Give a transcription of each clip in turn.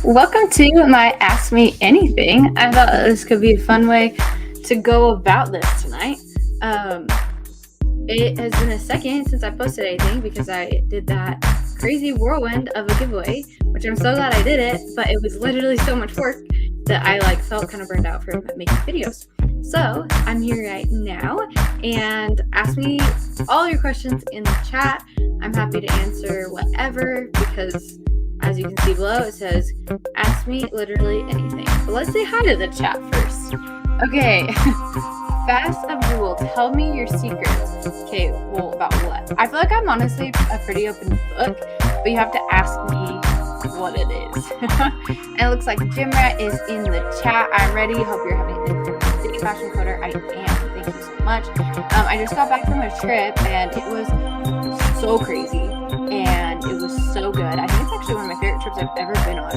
Welcome to my Ask Me Anything. I thought this could be a fun way to go about this tonight. It has been a second since I posted anything because I did that crazy whirlwind of a giveaway, which I'm so glad I did it, but it was literally so much work that I felt kind of burned out from making videos. So I'm here right now, and ask me all your questions in the chat. I'm happy to answer whatever because, as you can see below, it says, ask me literally anything. But let's say hi to the chat first. Okay. Fast Abdul, tell me your secrets. Okay, well, about what? I feel like I'm honestly a pretty open book, but you have to ask me what it is. And it looks like Gym Rat is in the chat. I'm ready. Hope you're having a good day, Fashion Coder. I am. Thank you so much. I just got back from a trip, and it was so crazy. And it was so good. I think it's actually one of my favorite trips I've ever been on,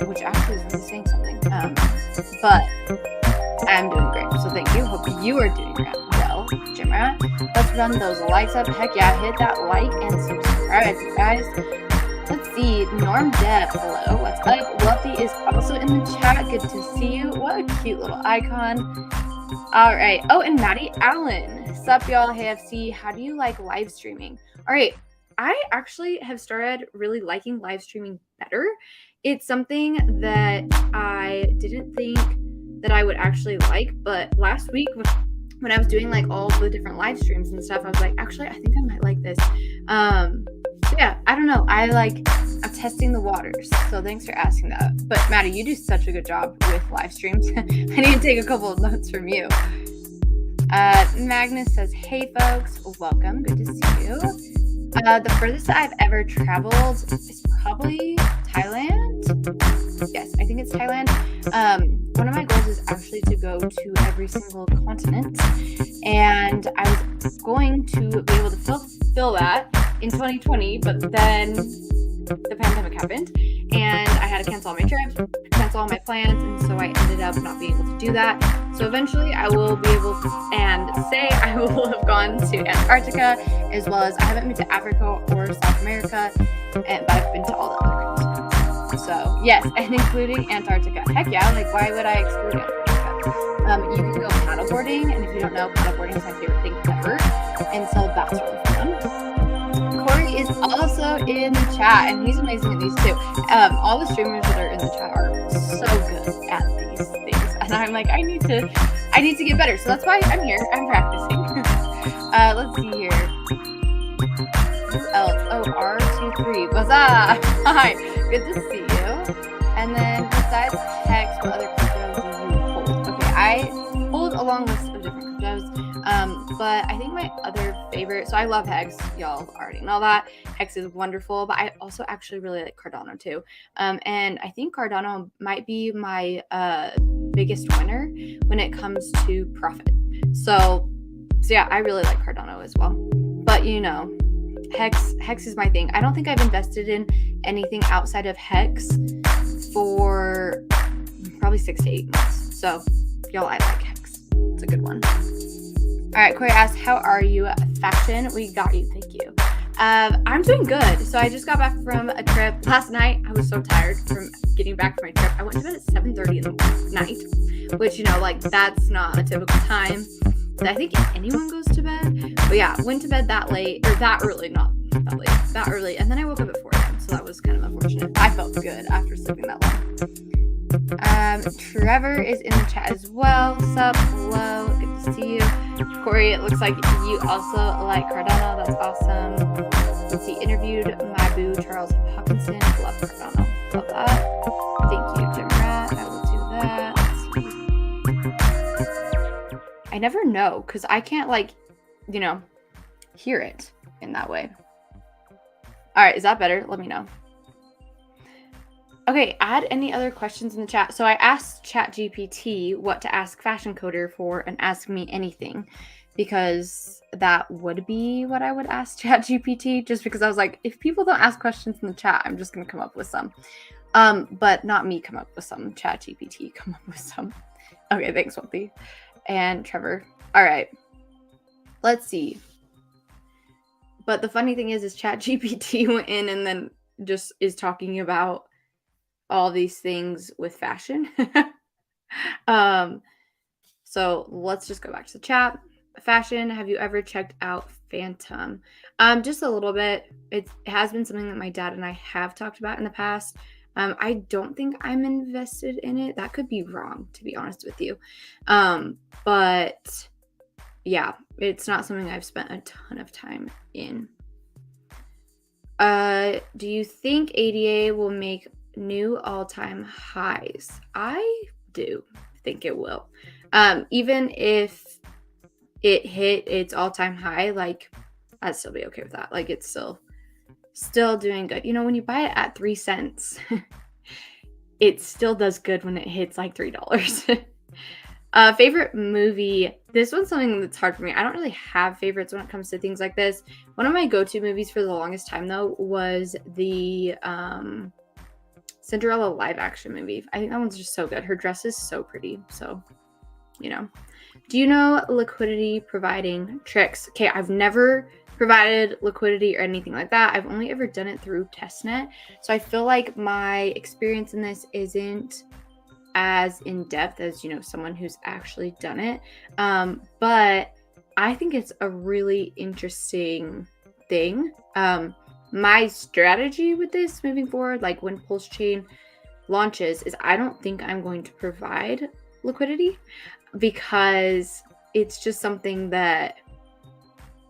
which actually is really saying something. But I'm doing great, so thank you. Hope you are doing well, Gym Rat. Let's run those likes up. Heck yeah, hit that like and subscribe, you guys. Let's see. Norm Deb, hello. What's up? Wealthy is also in the chat. Good to see you. What a cute little icon. All right. Oh, and Maddie Allen. Sup, y'all? Hey, FC. How do you like live streaming? All right. I actually have started really liking live streaming better. It's something that I didn't think that I would actually like, but last week when I was doing all the different live streams and stuff, I was like, actually, I think I might like this. So yeah, I don't know. I'm testing the waters. So thanks for asking that. But Maddie, you do such a good job with live streams. I need to take a couple of notes from you. Magnus says, hey folks, welcome. Good to see you. The furthest that I've ever traveled is probably Thailand. Yes, I think it's Thailand. One of my goals is actually to go to every single continent, and I was going to be able to fulfill that in 2020, but then the pandemic happened, and I had to cancel all my trips, cancel all my plans, and so I ended up not being able to do that. So eventually I will be able to, and say I will have gone to Antarctica, as well as I haven't been to Africa or South America, but I've been to all the other continents. So yes, and including Antarctica. Heck yeah, why would I exclude Antarctica? You can go paddleboarding, and if you don't know, paddleboarding is my favorite thing ever, and so that's really fun. Corey is also in the chat, and he's amazing at these too. All the streamers that are in the chat are so good at these things, and I'm like, I need to get better. So that's why I'm here. I'm practicing. Let's see here. Who else? Oh, R23. What's up? Hi. Good to see you. And then besides Hex, what other cryptos do you hold? Okay, I hold a long list of different cryptos. But I think my other favorite, so I love Hex, y'all already know that. Hex is wonderful, but I also actually really like Cardano too. And I think Cardano might be my biggest winner when it comes to profit. So yeah, I really like Cardano as well. But Hex is my thing. I don't think I've invested in anything outside of Hex for probably 6 to 8 months. So y'all, I like Hex. It's a good one. All right, Corey asked, how are you? Fashion, we got you. Thank you. I'm doing good. So I just got back from a trip last night. I was so tired from getting back from my trip. I went to bed at 7:30 in the night, which, that's not a typical time that I think anyone goes to bed. But yeah, went to bed that late, or that early, not that late, that early. And then I woke up at 4 a.m. So that was kind of unfortunate. I felt good after sleeping that long. Trevor is in the chat as well. Sup, hello, good to see you. Corey, it looks like you also like Cardano. That's awesome. Let's see, interviewed my boo Charles Hawkinson. Love Cardano. Love that. Thank you, Jim Rat. I will do that. Let's see. I never know because I can't hear it in that way. All right, is that better? Let me know. Okay, add any other questions in the chat. So I asked ChatGPT what to ask Fashion Coder for and Ask Me Anything, because that would be what I would ask ChatGPT, just because I was like, if people don't ask questions in the chat, I'm just going to come up with some. But not me come up with some, ChatGPT come up with some. Okay, thanks, Wealthy. And Trevor. All right, let's see. But the funny thing is ChatGPT went in and then just is talking about all these things with fashion. um, so let's just go back to the chat. Fashion, have you ever checked out Phantom? Just a little bit. It has been something that my dad and I have talked about in the past. I don't think I'm invested in it. That could be wrong, to be honest with you. But yeah, it's not something I've spent a ton of time in. Do you think ADA will make new all-time highs? I do think it will. Even if it hit its all-time high, like I'd still be okay with that. Like it's still doing good. You know, when you buy it at 3 cents, it still does good when it hits like $3. Favorite movie. This one's something that's hard for me. I don't really have favorites when it comes to things like this. One of my go-to movies for the longest time, though, was the Cinderella live action movie. I think that one's just so good. Her dress is so pretty. So, you know. Do you know liquidity providing tricks? Okay, I've never provided liquidity or anything like that. I've only ever done it through testnet. So I feel like my experience in this isn't as in depth as, you know, someone who's actually done it. But I think it's a really interesting thing. My strategy with this moving forward, like when Pulse Chain launches, is I don't think I'm going to provide liquidity because it's just something that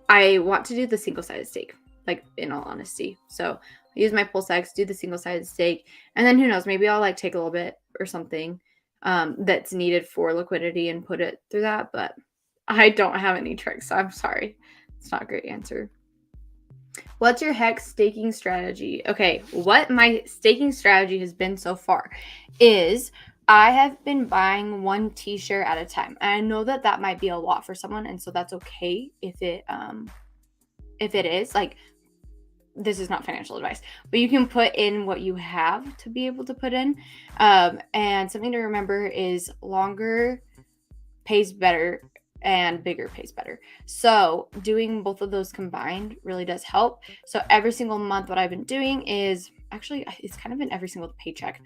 I want to do the single-sided stake, like in all honesty. So use my Pulse X, do the single-sided stake, and then who knows, maybe I'll like take a little bit or something that's needed for liquidity and put it through that. But I don't have any tricks, so I'm sorry. It's not a great answer. What's your hex staking strategy? Okay, what my staking strategy has been so far is I have been buying one t-shirt at a time. And I know that that might be a lot for someone, and so that's okay if it is. Like, this is not financial advice, but you can put in what you have to be able to put in. And something to remember is longer pays better and bigger pays better. So doing both of those combined really does help. So every single month, what I've been doing is actually, it's kind of been every single paycheck.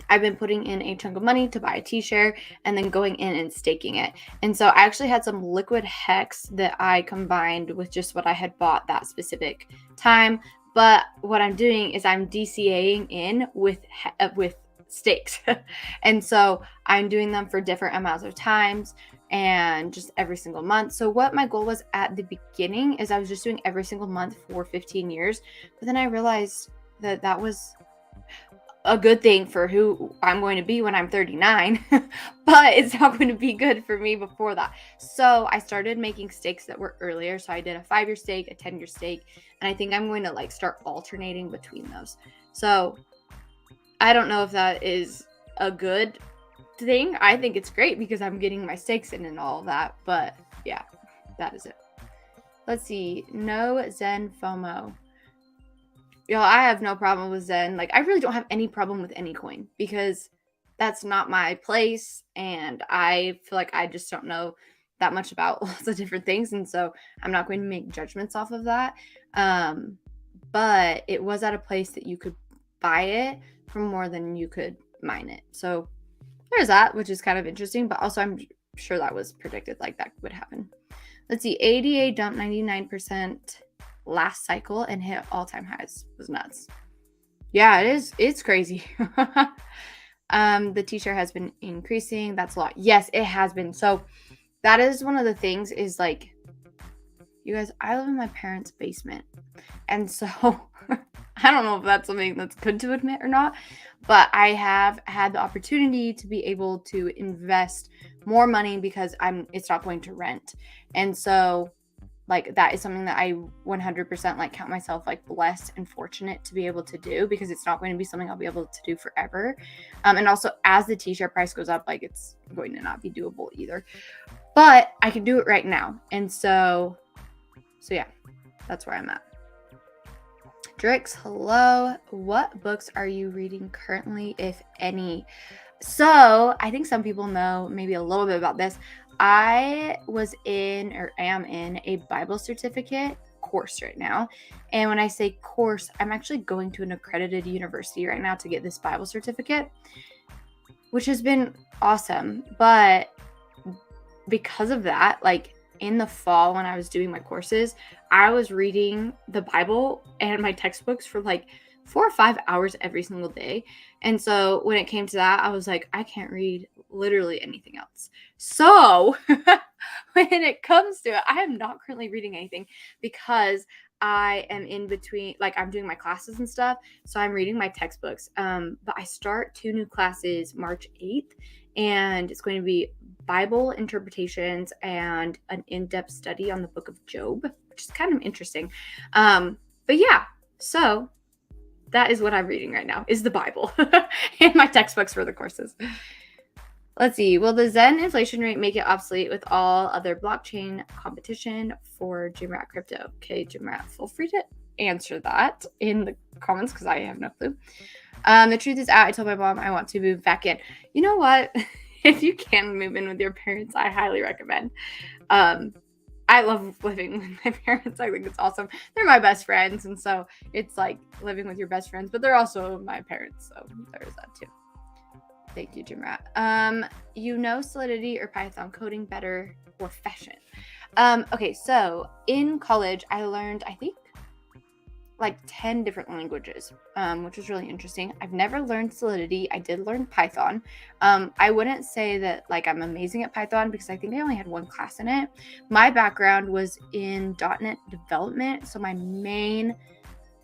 I've been putting in a chunk of money to buy a t-shirt and then going in and staking it. And so I actually had some liquid hex that I combined with just what I had bought that specific time. But what I'm doing is I'm DCAing in with stakes. And so I'm doing them for different amounts of times and just every single month. So what my goal was at the beginning is I was just doing every single month for 15 years. But then I realized that that was a good thing for who I'm going to be when I'm 39, but it's not going to be good for me before that. So I started making stakes that were earlier. So I did a 5-year stake, a 10-year stake, and I think I'm going to like start alternating between those. So I don't know if that is a good thing. I think it's great because I'm getting my stakes in and all of that, but yeah, that is it. Let's see. No Zen FOMO. Y'all, I have no problem with Zen. Like, I really don't have any problem with any coin because that's not my place. And I feel like I just don't know that much about lots of different things. And so I'm not going to make judgments off of that. But it was at a place that you could buy it for more than you could mine it. So there's that, which is kind of interesting. But also, I'm sure that was predicted, like that would happen. Let's see. ADA dumped 99% last cycle and hit all-time highs. It was nuts. Yeah, it is. It's crazy. The t-shirt has been increasing. That's a lot. Yes, it has been. So that is one of the things is like, you guys, I live in my parents' basement. And so I don't know if that's something that's good to admit or not, but I have had the opportunity to be able to invest more money because it's not going to rent. And so like that is something that I 100% like count myself like blessed and fortunate to be able to do because it's not going to be something I'll be able to do forever. And also as the t-shirt price goes up, like it's going to not be doable either. But I can do it right now. And so yeah, that's where I'm at. Drix, hello. What books are you reading currently, if any? So I think some people know maybe a little bit about this. I was in or am in a Bible certificate course right now. And when I say course, I'm actually going to an accredited university right now to get this Bible certificate, which has been awesome. But because of that, like in the fall when I was doing my courses, I was reading the Bible and my textbooks for like 4 or 5 hours every single day. And so when it came to that, I was like, I can't read literally anything else. So when it comes to it, I am not currently reading anything because I am in between, like I'm doing my classes and stuff. So I'm reading my textbooks. But I start 2 new classes March 8th, and it's going to be Bible interpretations and an in-depth study on the book of Job, which is kind of interesting. But yeah, so that is what I'm reading right now, is the Bible and my textbooks for the courses. Let's see. Will the Zen inflation rate make it obsolete with all other blockchain competition for Jimrat crypto? Okay, Jimrat, feel free to answer that in the comments because I have no clue. The truth is out. I told my mom I want to move back in. You know what? If you can move in with your parents, I highly recommend. I love living with my parents. I think it's awesome. They're my best friends, and so it's like living with your best friends, but they're also my parents, so there's that too. Thank you, Jimrat. You know Solidity or Python coding better or fashion? Okay, so in college, I learned, I think, like 10 different languages, which was really interesting. I've never learned Solidity. I did learn Python. I wouldn't say that like I'm amazing at Python because I think I only had 1 class in it. My background was in .NET development, so my main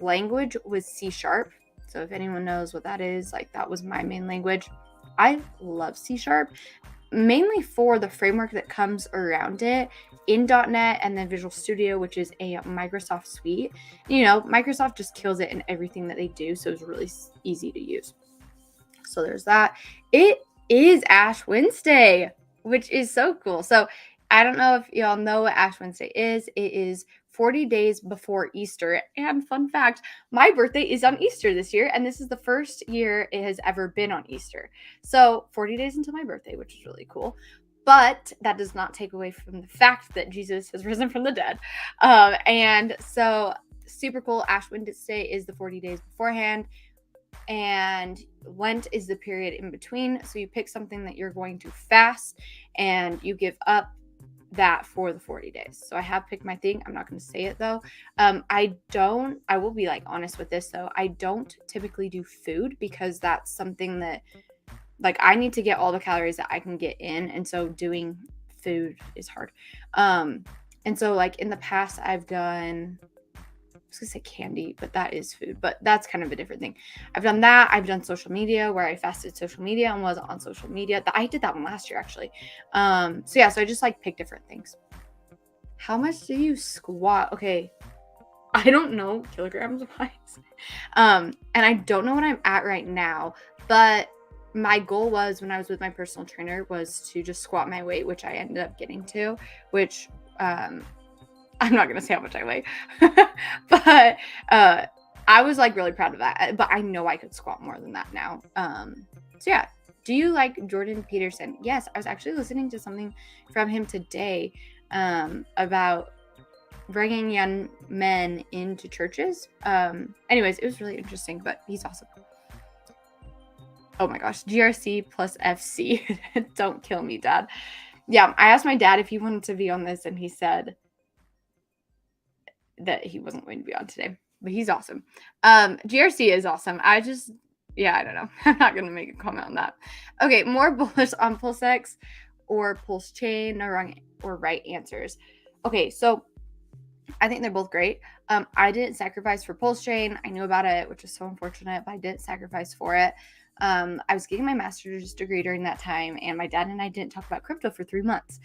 language was C#. So if anyone knows what that is, like that was my main language. I love C#, mainly for the framework that comes around it in .NET and then Visual Studio, which is a Microsoft suite. You know, Microsoft just kills it in everything that they do, so it's really easy to use. So there's that. It is Ash Wednesday, which is so cool. So I don't know if y'all know what Ash Wednesday is. It is 40 days before Easter. And fun fact, my birthday is on Easter this year, and this is the first year it has ever been on Easter. So 40 days until my birthday, which is really cool. But that does not take away from the fact that Jesus has risen from the dead. And so super cool. Ash Wednesday is the 40 days beforehand. And Lent is the period in between. So you pick something that you're going to fast and you give up that for the 40 days. So I have picked my thing. I'm not going to say it though. I will be like honest with this though. I don't typically do food because that's something that like I need to get all the calories that I can get in. And so doing food is hard. And so like in the past I've done, I was gonna say candy, but that is food, but that's kind of a different thing. I've done that. I've done social media where I fasted social media and was on social media. I did that one last year actually. So yeah, so I just like pick different things. How much do you squat? Okay. I don't know kilograms wise. And I don't know what I'm at right now, but my goal was when I was with my personal trainer was to just squat my weight, which I ended up getting to, which, I'm not going to say how much I weigh, but I was like really proud of that. But I know I could squat more than that now. So yeah. Do you like Jordan Peterson? Yes, I was actually listening to something from him today about bringing young men into churches. Anyways, it was really interesting, but he's awesome. Oh my gosh, GRC plus FC. Don't kill me, Dad. Yeah, I asked my dad if he wanted to be on this, and he said that he wasn't going to be on today, but he's awesome. GRC is awesome. I don't know. I'm not going to make a comment on that. Okay, more bullish on PulseX or Pulse Chain or right answers. Okay, so I think they're both great. I didn't sacrifice for Pulse Chain. I knew about it, which was so unfortunate, but I didn't sacrifice for it. I was getting my master's degree during that time, and my dad and I didn't talk about crypto for 3 months.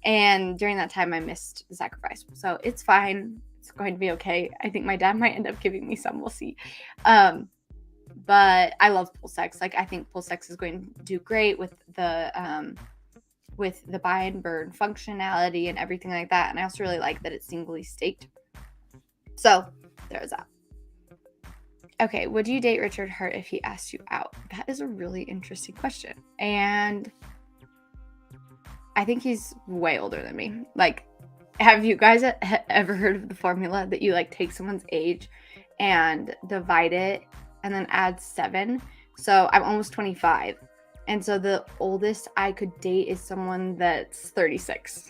And during that time, I missed the sacrifice. So it's fine. It's going to be okay. I think my dad might end up giving me some. We'll see. But I love PulseX. Like, I think PulseX is going to do great with the buy and burn functionality and everything like that. And I also really like that it's singly staked. So there's that. Okay, would you date Richard Hurt if he asked you out? That is a really interesting question. And I think he's way older than me. Like, Have you guys ever heard of the formula that you like take someone's age and divide it and then add 7? So I'm almost 25. And so the oldest I could date is someone that's 36.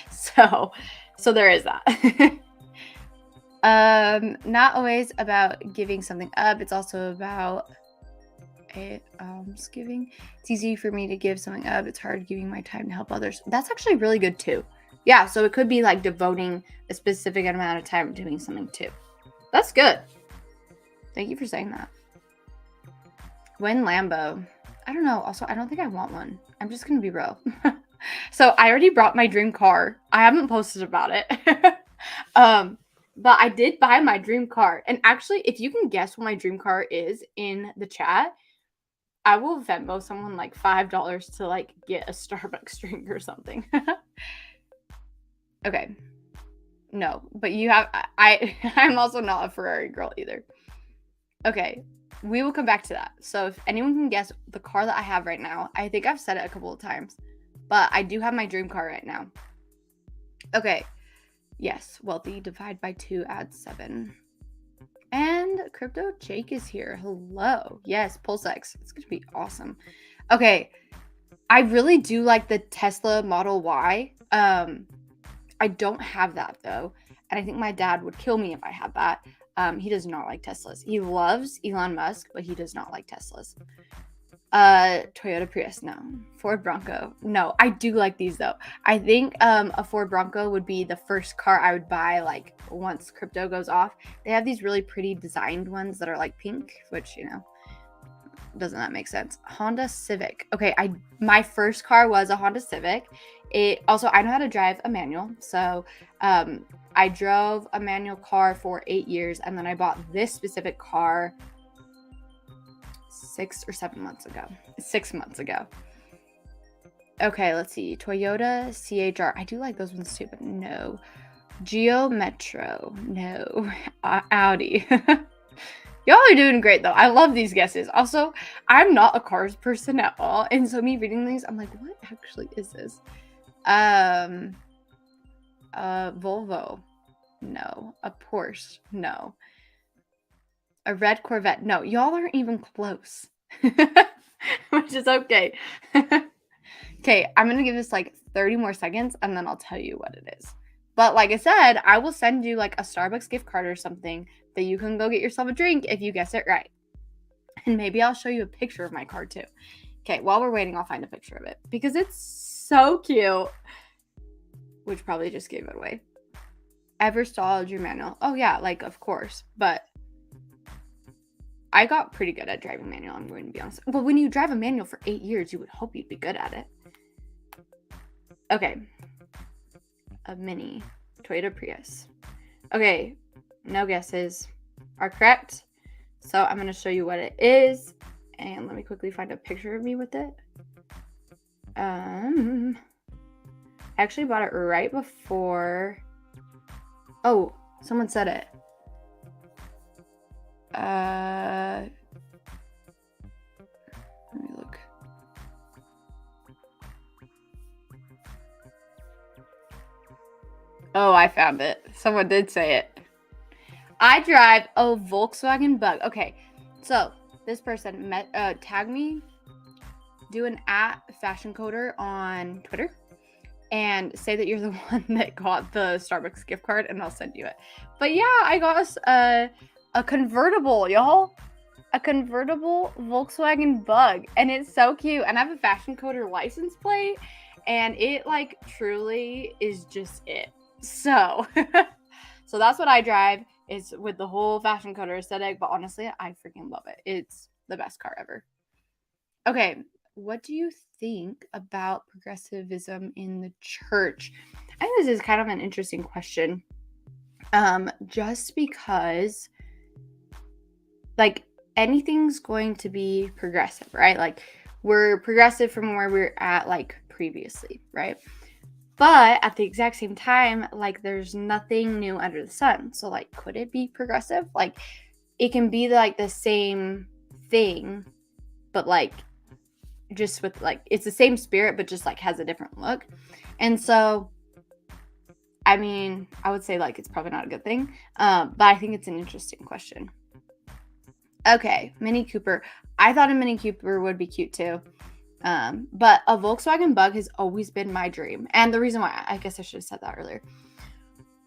so there is that. Not always about giving something up. It's also about giving. It's easy for me to give something up. It's hard giving my time to help others. That's actually really good too. Yeah, so it could be like devoting a specific amount of time doing something too. That's good. Thank you for saying that. Win Lambo. I don't know. Also, I don't think I want one. I'm just going to be real. So I already brought my dream car. I haven't posted about it. But I did buy my dream car. And actually, if you can guess what my dream car is in the chat, I will Venmo someone like $5 to like get a Starbucks drink or something. Okay. No, but you have I'm also not a Ferrari girl either. Okay. We will come back to that. So if anyone can guess the car that I have right now, I think I've said it a couple of times, but I do have my dream car right now. Okay. Yes, wealthy, divide by 2, add 7. And Crypto Jake is here. Hello. Yes, PulseX. It's going to be awesome. Okay. I really do like the Tesla Model Y. I don't have that though. And I think my dad would kill me if I had that. He does not like Teslas. He loves Elon Musk, but he does not like Teslas. Toyota Prius, no. Ford Bronco, no. I do like these though. I think a Ford Bronco would be the first car I would buy like once crypto goes off. They have these really pretty designed ones that are like pink, which, you know, doesn't that make sense? Honda Civic. Okay, my first car was a Honda Civic. I know how to drive a manual, so I drove a manual car for 8 years, and then I bought this specific car 6 or 7 months ago. 6 months ago. Okay, let's see. Toyota CHR. I do like those ones too, but no. Geo Metro. No. Audi. Y'all are doing great though. I love these guesses. Also, I'm not a cars person at all, and so me reading these, I'm like, what actually is this? Volvo. No. A Porsche. No. A red Corvette. No, y'all aren't even close. Which is okay. Okay, I'm going to give this like 30 more seconds and then I'll tell you what it is. But like I said, I will send you like a Starbucks gift card or something that you can go get yourself a drink if you guess it right. And maybe I'll show you a picture of my card too. Okay, while we're waiting, I'll find a picture of it because it's so cute. Which probably just gave it away. Ever stalled your manual? Oh yeah, like of course. But I got pretty good at driving manual, I'm going to be honest. Well, when you drive a manual for 8 years, you would hope you'd be good at it. Okay. A mini Toyota Prius. Okay, no guesses are correct. So I'm going to show you what it is. And let me quickly find a picture of me with it. I actually bought it right before. Oh, someone said it. Let me look. Oh, I found it. Someone did say it. I drive a Volkswagen Bug. Okay, so this person tagged me, do an @fashioncoder on Twitter, and say that you're the one that got the Starbucks gift card, and I'll send you it. But yeah, I got us a convertible, y'all. A convertible Volkswagen Bug, and it's so cute. And I have a Fashion Coder license plate, and it like truly is just it. So, so that's what I drive. It's with the whole Fashion Coder aesthetic, but honestly, I freaking love it. It's the best car ever. Okay, what do you think about progressivism in the church? I think this is kind of an interesting question. Just because, like, anything's going to be progressive, right? Like, we're progressive from where we're at, like, previously, right? But at the exact same time, like, there's nothing new under the sun. So, like, could it be progressive? Like, it can be, like, the same thing, but, like, just with, like, it's the same spirit, but just, like, has a different look. And so I mean, I would say like it's probably not a good thing, but I think it's an interesting question. Okay, Mini Cooper. I thought a Mini Cooper would be cute too. But a Volkswagen Bug has always been my dream. And the reason why, I guess I should have said that earlier.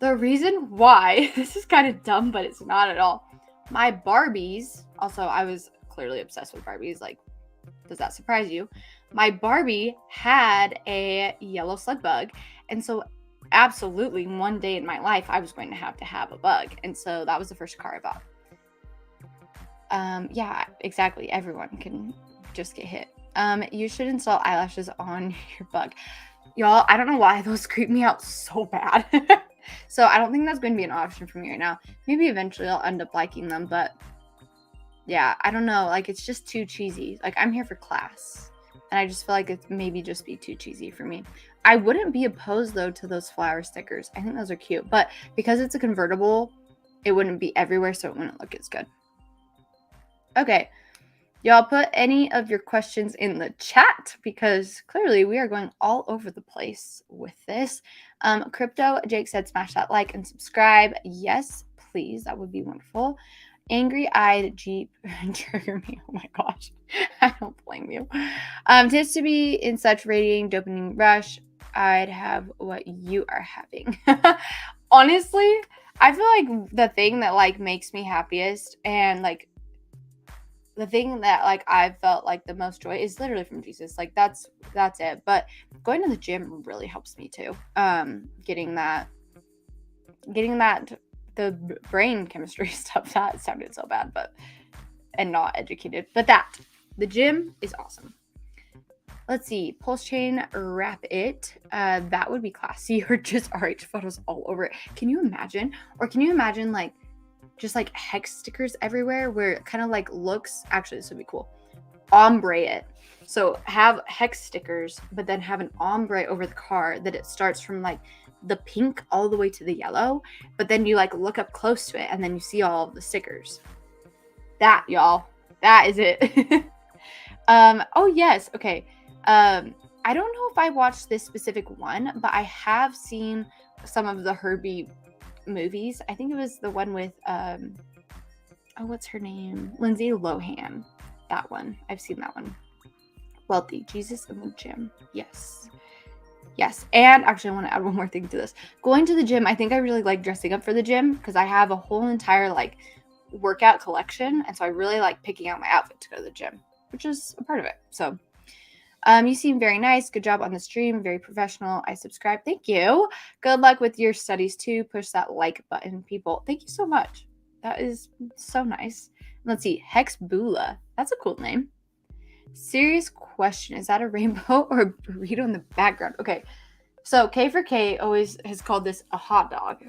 The reason why, this is kind of dumb, but it's not at all. My Barbies, also, I was clearly obsessed with Barbies. Like, does that surprise you? My Barbie had a yellow slug bug. And so, absolutely, one day in my life, I was going to have a bug. And so, that was the first car I bought. Yeah, exactly. Everyone can just get hit. You should install eyelashes on your bug. Y'all, I don't know why those creep me out so bad. So I don't think that's going to be an option for me right now. Maybe eventually I'll end up liking them, but yeah, I don't know. Like, it's just too cheesy. Like, I'm here for class, and I just feel like it's maybe just be too cheesy for me. I wouldn't be opposed, though, to those flower stickers. I think those are cute, but because it's a convertible, it wouldn't be everywhere, so it wouldn't look as good. Okay. Y'all put any of your questions in the chat because clearly we are going all over the place with this. Crypto, Jake said, smash that like and subscribe. Yes, please. That would be wonderful. Angry-eyed Jeep trigger me. Oh my gosh. I don't blame you. Tips to be in such radiating dopamine rush. I'd have what you are having. Honestly, I feel like the thing that like makes me happiest and like the thing that like I've felt like the most joy is literally from Jesus. Like that's it. But going to the gym really helps me too. Getting that the brain chemistry stuff, that sounded so bad, and not educated. But the gym is awesome. Let's see, pulse chain, wrap it. That would be classy, or just RH photos all over it. Can you imagine? Or can you imagine like just like hex stickers everywhere where it kind of like looks, actually this would be cool, ombre it. So have hex stickers, but then have an ombre over the car that it starts from like the pink all the way to the yellow, but then you like look up close to it and then you see all of the stickers. That, y'all, that is it. Oh yes, okay. I don't know if I watched this specific one, but I have seen some of the Herbie movies. I think it was the one with what's her name? Lindsay Lohan. That one. I've seen that one. Wealthy. Jesus in the gym. Yes. And actually, I want to add one more thing to this. Going to the gym, I think I really like dressing up for the gym because I have a whole entire like workout collection, and so I really like picking out my outfit to go to the gym, which is a part of it. So you seem very nice. Good job on the stream. Very professional. I subscribe. Thank you. Good luck with your studies too. Push that like button, people. Thank you so much. That is so nice. Let's see. Hex Bula. That's a cool name. Serious question. Is that a rainbow or a burrito in the background? Okay. So K for K always has called this a hot dog.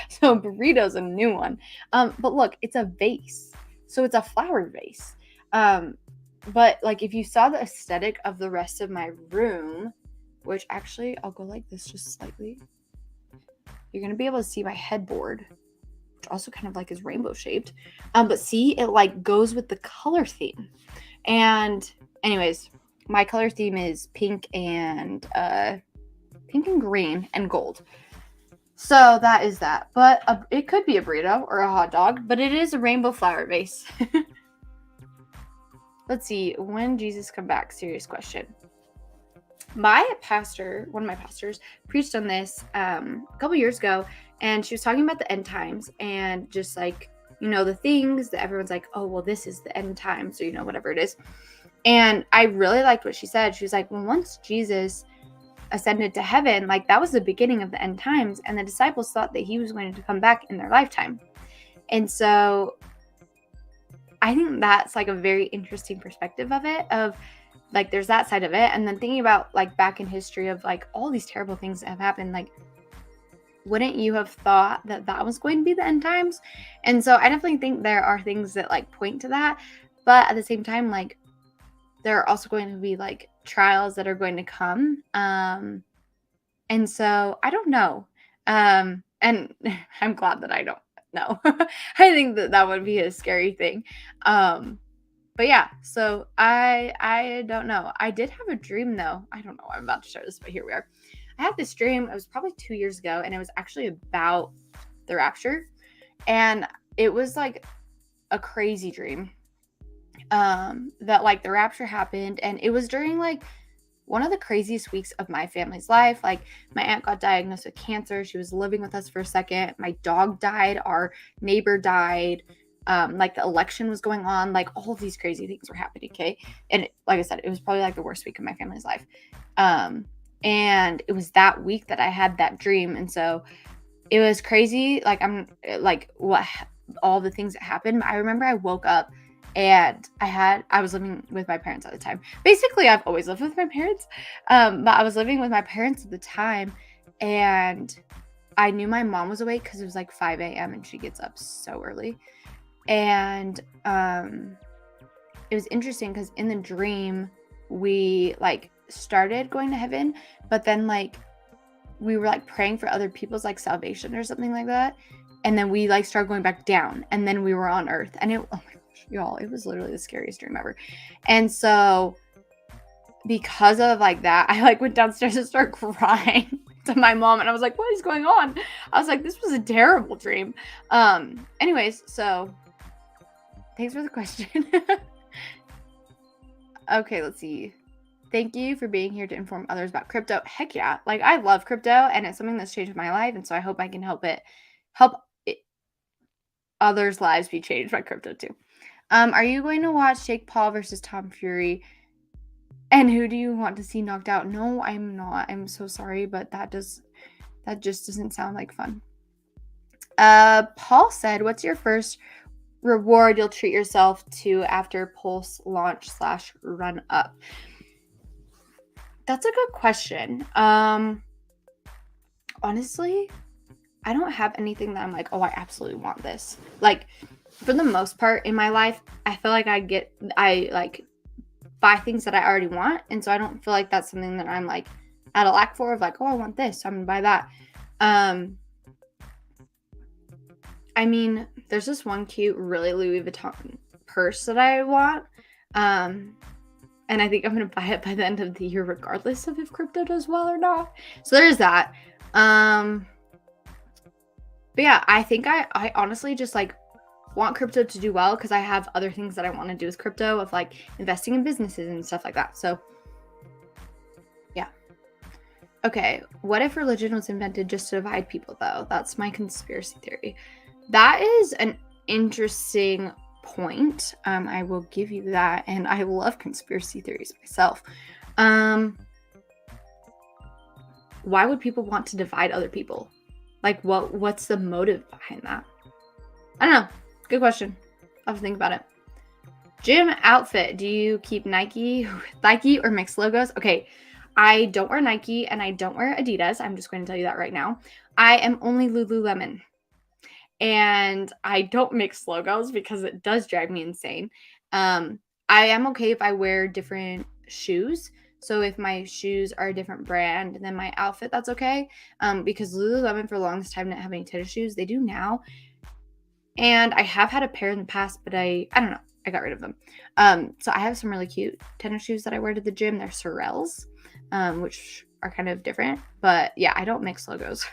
So burrito's a new one. But look, it's a vase. So it's a flower vase. But like if you saw the aesthetic of the rest of my room, which actually I'll go like this just slightly, you're going to be able to see my headboard, which also kind of like is rainbow shaped. But see, it like goes with the color theme. And anyways, my color theme is pink and green and gold. So that is that. But it could be a burrito or a hot dog, but it is a rainbow flower vase. Let's see, when Jesus come back? Serious question. One of my pastors, preached on this a couple years ago, and she was talking about the end times and just like, the things that everyone's like, oh, well, this is the end times, or, whatever it is. And I really liked what she said. She was like, well, once Jesus ascended to heaven, like that was the beginning of the end times, and the disciples thought that he was going to come back in their lifetime. And so I think that's like a very interesting perspective of it, of like there's that side of it, and then thinking about like back in history of like all these terrible things that have happened, like wouldn't you have thought that was going to be the end times? And so I definitely think there are things that like point to that, but at the same time, like there are also going to be like trials that are going to come, and so I don't know, and I'm glad that I don't know. I think that would be a scary thing. But yeah, so I don't know. I did have a dream though. I don't know why I'm about to share this, but here we are. I had this dream. It was probably 2 years ago, and it was actually about the rapture. And it was like a crazy dream. That like the rapture happened, and it was during like one of the craziest weeks of my family's life. Like my aunt got diagnosed with cancer. She was living with us for a second. My dog died. Our neighbor died. Like the election was going on. Like all of these crazy things were happening. Okay. And like I said, it was probably like the worst week of my family's life. And it was that week that I had that dream. And so it was crazy. Like I'm like what all the things that happened. I remember I woke up and I was living with my parents at the time. Basically, I've always lived with my parents. But I was living with my parents at the time, and I knew my mom was awake because it was like 5 a.m. and she gets up so early. And it was interesting because in the dream, we like started going to heaven, but then like we were like praying for other people's like salvation or something like that. And then we like started going back down, and then we were on earth. And oh my gosh, y'all, it was literally the scariest dream ever. And so because of like that, I like went downstairs and started crying to my mom, and I was like, what is going on? I was like, this was a terrible dream. Anyways, so thanks for the question. Okay, let's see. Thank you for being here to inform others about crypto. Heck yeah. Like I love crypto, and it's something that's changed my life. And so I hope I can help others' lives be changed by crypto too. Are you going to watch Jake Paul versus Tom Fury? And who do you want to see knocked out? No, I'm not. I'm so sorry, but that just doesn't sound like fun. Paul said, what's your first reward you'll treat yourself to after Pulse launch / run up? That's a good question. Honestly, I don't have anything that I'm like, oh, I absolutely want this. Like, for the most part in my life, I feel like I like buy things that I already want. And so I don't feel like that's something that I'm like at a lack for of like, oh, I want this, so I'm gonna buy that. I mean, there's this one cute, really Louis Vuitton purse that I want. And I think I'm gonna buy it by the end of the year, regardless of if crypto does well or not. So there's that. But yeah, I think I honestly just like want crypto to do well because I have other things that I want to do with crypto, of like investing in businesses and stuff like that. So yeah. Okay, what if religion was invented just to divide people though? That's my conspiracy theory. That is an interesting point. I will give you that, and I love conspiracy theories myself. Why would people want to divide other people? Like, what's the motive behind that? I don't know. Good question. I'll have to think about it. Gym outfit. Do you keep Nike or mixed logos? Okay, I don't wear Nike and I don't wear Adidas. I'm just going to tell you that right now. I am only Lululemon. And I don't mix logos because it does drive me insane. I am okay if I wear different shoes. So if my shoes are a different brand than my outfit, that's okay. Because Lululemon for the longest time didn't have any tennis shoes. They do now. And I have had a pair in the past, but I don't know. I got rid of them. So I have some really cute tennis shoes that I wear to the gym. They're Sorels, which are kind of different. But yeah, I don't mix logos.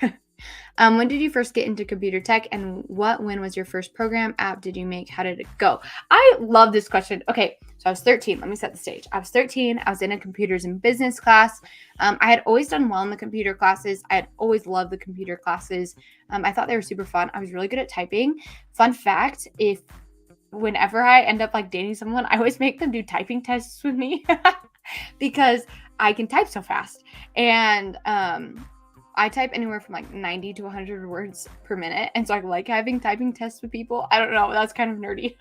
When did you first get into computer tech, and when was your first program app did you make? How did it go? I love this question. Okay, so I was 13. Let me set the stage. I was 13. I was in a computers and business class. I had always done well in the computer classes. I had always loved the computer classes. I thought they were super fun. I was really good at typing. Fun fact, whenever I end up like dating someone, I always make them do typing tests with me because I can type so fast. And I type anywhere from like 90 to 100 words per minute. And so I like having typing tests with people. I don't know. That's kind of nerdy.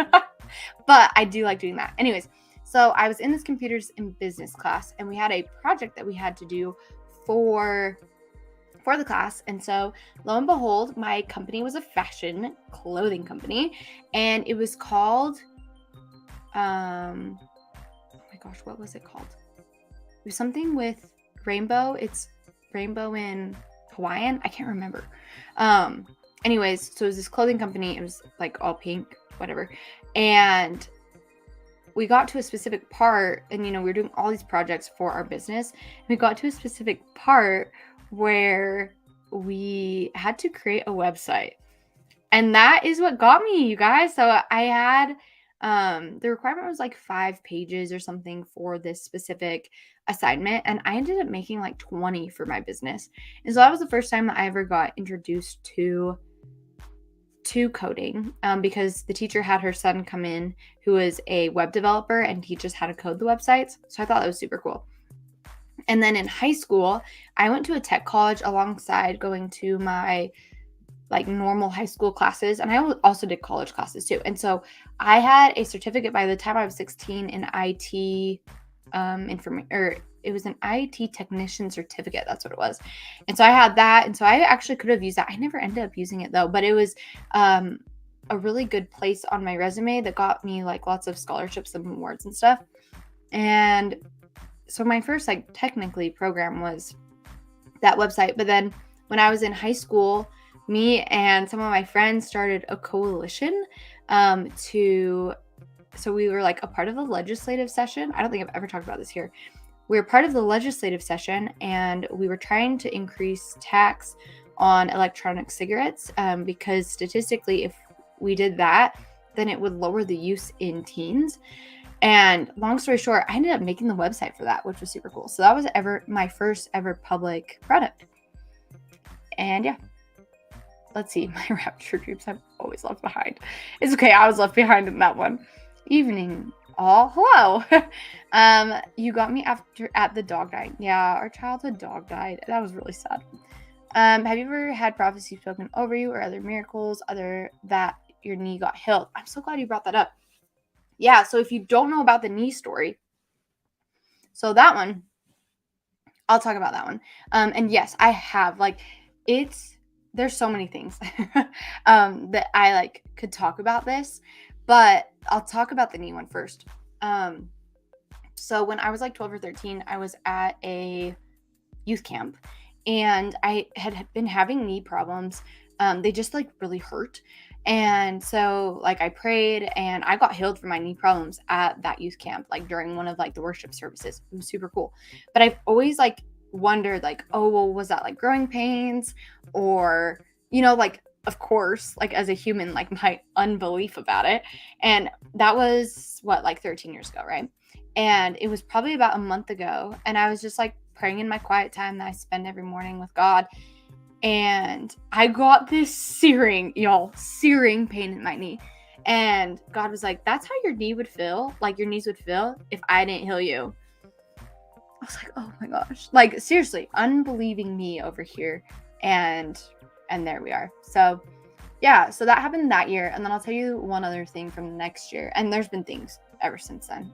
But I do like doing that. Anyways, so I was in this computers and business class, and we had a project that we had to do for the class. And so lo and behold, my company was a fashion clothing company, and it was called, oh my gosh, what was it called? It was something with rainbow. It's rainbow in Hawaiian. I can't remember. Anyways, so it was this clothing company. It was like all pink, whatever. And we got to a specific part, and we were doing all these projects for our business. We got to a specific part where we had to create a website. And that is what got me, you guys. So I had the requirement was like 5 pages or something for this specific assignment, and I ended up making like 20 for my business. And so that was the first time that I ever got introduced to coding, because the teacher had her son come in who is a web developer and he just had to code the websites. So I thought that was super cool. And then in high school, I went to a tech college alongside going to my like normal high school classes, and I also did college classes too. And so I had a certificate by the time I was 16 in IT or it was an IT technician certificate. That's what it was. And so I had that, and so I actually could have used that. I never ended up using it though, but it was a really good place on my resume that got me like lots of scholarships and awards and stuff. And so my first like technically program was that website. But then when I was in high school, me and some of my friends started a coalition so we were like a part of the legislative session. I don't think I've ever talked about this here. We were part of the legislative session, and we were trying to increase tax on electronic cigarettes because statistically, if we did that, then it would lower the use in teens. And long story short, I ended up making the website for that, which was super cool. So that was my first ever public product. And yeah, let's see, my rapture dreams I've always left behind. It's okay, I was left behind in that one. Evening, all. Hello. You got me at the dog died. Yeah, our childhood dog died. That was really sad. Have you ever had prophecy spoken over you or other miracles other that your knee got healed? I'm so glad you brought that up. Yeah, so if you don't know about the knee story, so that one, I'll talk about that one. And yes, I have, like, there's so many things that I like could talk about this, but I'll talk about the knee one first. So when I was like 12 or 13, I was at a youth camp, and I had been having knee problems. They just like really hurt. And so like I prayed and I got healed from my knee problems at that youth camp, like during one of like the worship services. It was super cool. But I've always like wondered like, oh, well, was that like growing pains, or, like, of course, like as a human, like my unbelief about it. And that was like 13 years ago, right? And it was probably about a month ago. And I was just like praying in my quiet time that I spend every morning with God. And I got this searing pain in my knee. And God was like, that's how your knee would feel, like your knees would feel if I didn't heal you. I was like, oh my gosh, like seriously, unbelieving me over here. And there we are. So yeah, so that happened that year. And then I'll tell you one other thing from the next year. And there's been things ever since then.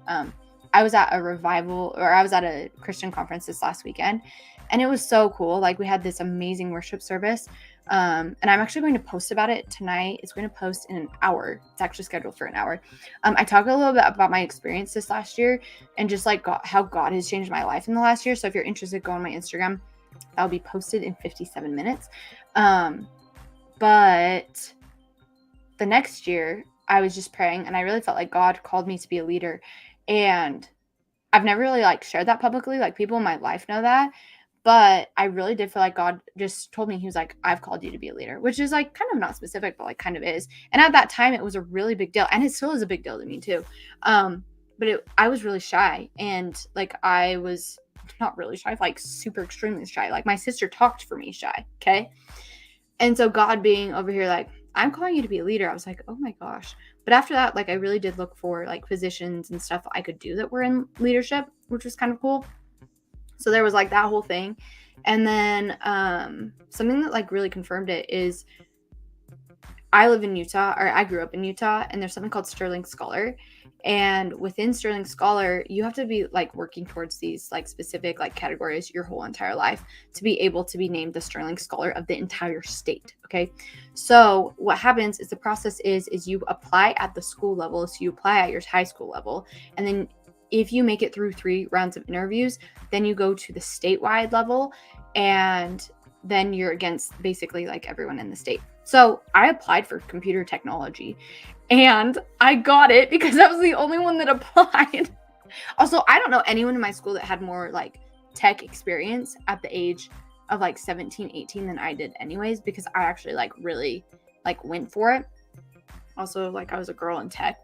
I was at a Christian conference this last weekend, and it was so cool. Like we had this amazing worship service. And I'm actually going to post about it tonight. It's going to post in an hour. It's actually scheduled for an hour. I talk a little bit about my experience this last year and just like how God has changed my life in the last year. So if you're interested, go on my Instagram. That'll be posted in 57 minutes. But the next year I was just praying, and I really felt like God called me to be a leader. And I've never really like shared that publicly. Like people in my life know that. But I really did feel like God just told me, he was like, I've called you to be a leader, which is like kind of not specific, but like kind of is. And at that time, it was a really big deal. And it still is a big deal to me too. But I was really shy. And like I was not really shy, like super extremely shy. Like my sister talked for me shy. Okay. And so God being over here, like, I'm calling you to be a leader. I was like, oh my gosh. But after that, like I really did look for like positions and stuff I could do that were in leadership, which was kind of cool. So there was like that whole thing. And then something that like really confirmed it is I live in Utah, or I grew up in Utah, and there's something called Sterling Scholar. And within Sterling Scholar, you have to be like working towards these like specific like categories your whole entire life to be able to be named the Sterling Scholar of the entire state. Okay. So what happens is the process is you apply at the school level. So you apply at your high school level, and then if you make it through 3 rounds of interviews, then you go to the statewide level, and then you're against basically like everyone in the state. So I applied for computer technology, and I got it because I was the only one that applied. Also, I don't know anyone in my school that had more like tech experience at the age of like 17, 18 than I did anyways, because I actually like really like went for it. Also, like I was a girl in tech,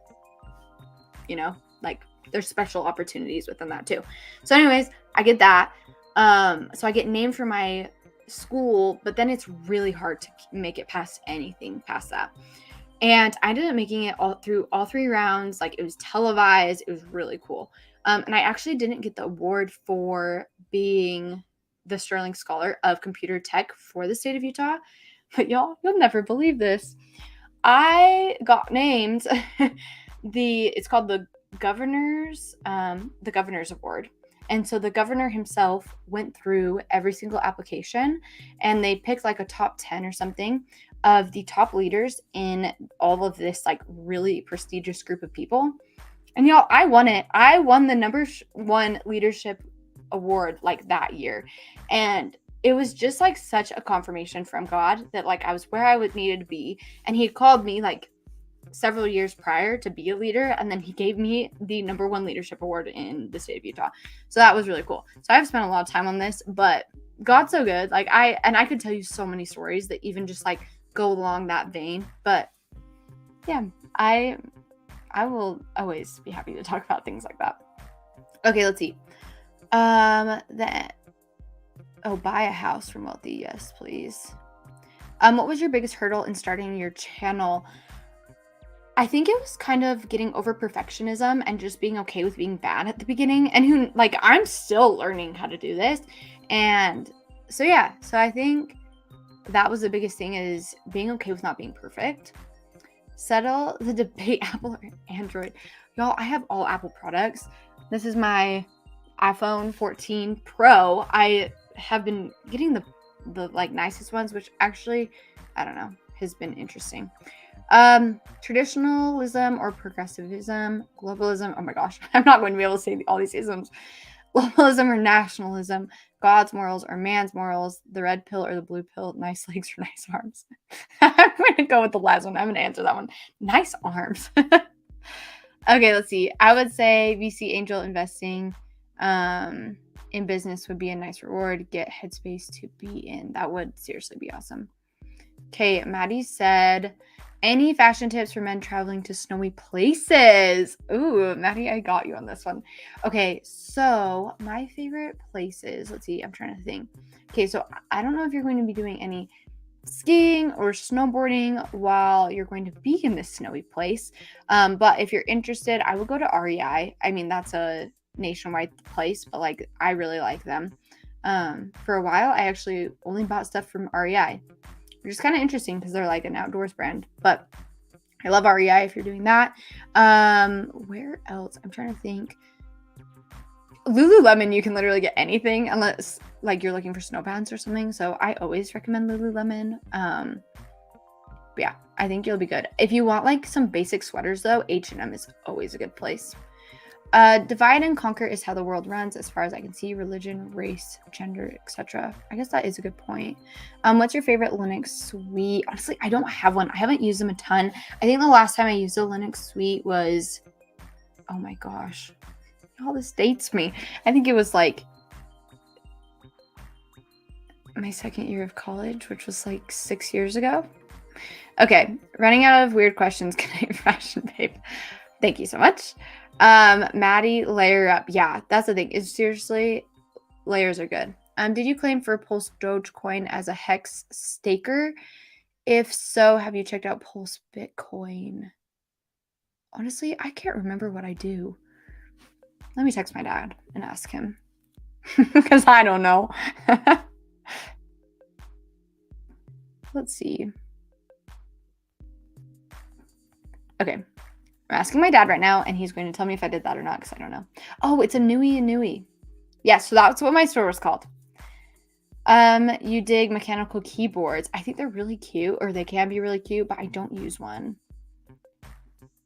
you know, like there's special opportunities within that too. So anyways, I get that. So I get named for my school, but then it's really hard to make it past anything past that. And I ended up making it all through all 3 rounds. Like it was televised. It was really cool. And I actually didn't get the award for being the Sterling Scholar of Computer Tech for the state of Utah. But y'all, you'll never believe this. I got named it's called the Governor's Award. And so the governor himself went through every single application and they picked like a top 10 or something of the top leaders in all of this like really prestigious group of people. And y'all, I won it. I won the number 1 leadership award like that year. And it was just like such a confirmation from God that like I was where I would needed to be. And he had called me like several years prior to be a leader, and then he gave me the number 1 leadership award in the state of Utah. So that was really cool. So I've spent a lot of time on this, but God's so good. Like I could tell you so many stories that even just like go along that vein. But yeah, I will always be happy to talk about things like that. Okay, let's see. Buy a house from Wealthy. Yes, please. What was your biggest hurdle in starting your channel? I think it was kind of getting over perfectionism and just being okay with being bad at the beginning. And I'm still learning how to do this. And so, yeah. So I think that was the biggest thing, is being okay with not being perfect. Settle the debate, Apple or Android. Y'all, I have all Apple products. This is my iPhone 14 Pro. I have been getting the like nicest ones, which actually, I don't know, has been interesting. Traditionalism or progressivism, globalism. Oh my gosh, I'm not going to be able to say all these isms. Globalism or nationalism, God's morals or man's morals, the red pill or the blue pill, nice legs or nice arms. I'm going to go with the last one. I'm going to answer that one. Nice arms. Okay, let's see. I would say VC angel investing in business would be a nice reward. Get headspace to be in. That would seriously be awesome. Okay, Maddie said, any fashion tips for men traveling to snowy places? Ooh, Maddie, I got you on this one. Okay, so my favorite places, let's see, I'm trying to think. Okay, so I don't know if you're going to be doing any skiing or snowboarding while you're going to be in this snowy place. But if you're interested, I would go to REI. I mean, that's a nationwide place, but like I really like them. For a while, I actually only bought stuff from REI. Which is kind of interesting because they're like an outdoors brand, but I love REI if you're doing that. Where else? I'm trying to think. Lululemon, you can literally get anything unless like you're looking for snow pants or something. So I always recommend Lululemon. But yeah, I think you'll be good. If you want like some basic sweaters though, H&M is always a good place. Divide and conquer is how the world runs, as far as I can see. Religion, race, gender, etc. I guess that is a good point. What's your favorite Linux suite? Honestly, I don't have one. I haven't used them a ton. I think the last time I used a Linux suite was, oh my gosh, all this dates me. I think it was like my second year of college, which was like 6 years ago. Okay, running out of weird questions. Can I fashion babe? Thank you so much. Maddie, layer up. Yeah, that's the thing. Is seriously, layers are good. Did you claim for Pulse Dogecoin as a hex staker? If so, have you checked out Pulse Bitcoin? Honestly, I can't remember what I do. Let me text my dad and ask him because I don't know. Let's see. Okay. I'm asking my dad right now, and he's going to tell me if I did that or not, because I don't know. Oh, it's a Nui. Yes, so that's what my store was called. You dig mechanical keyboards. I think they're really cute, or they can be really cute, but I don't use one.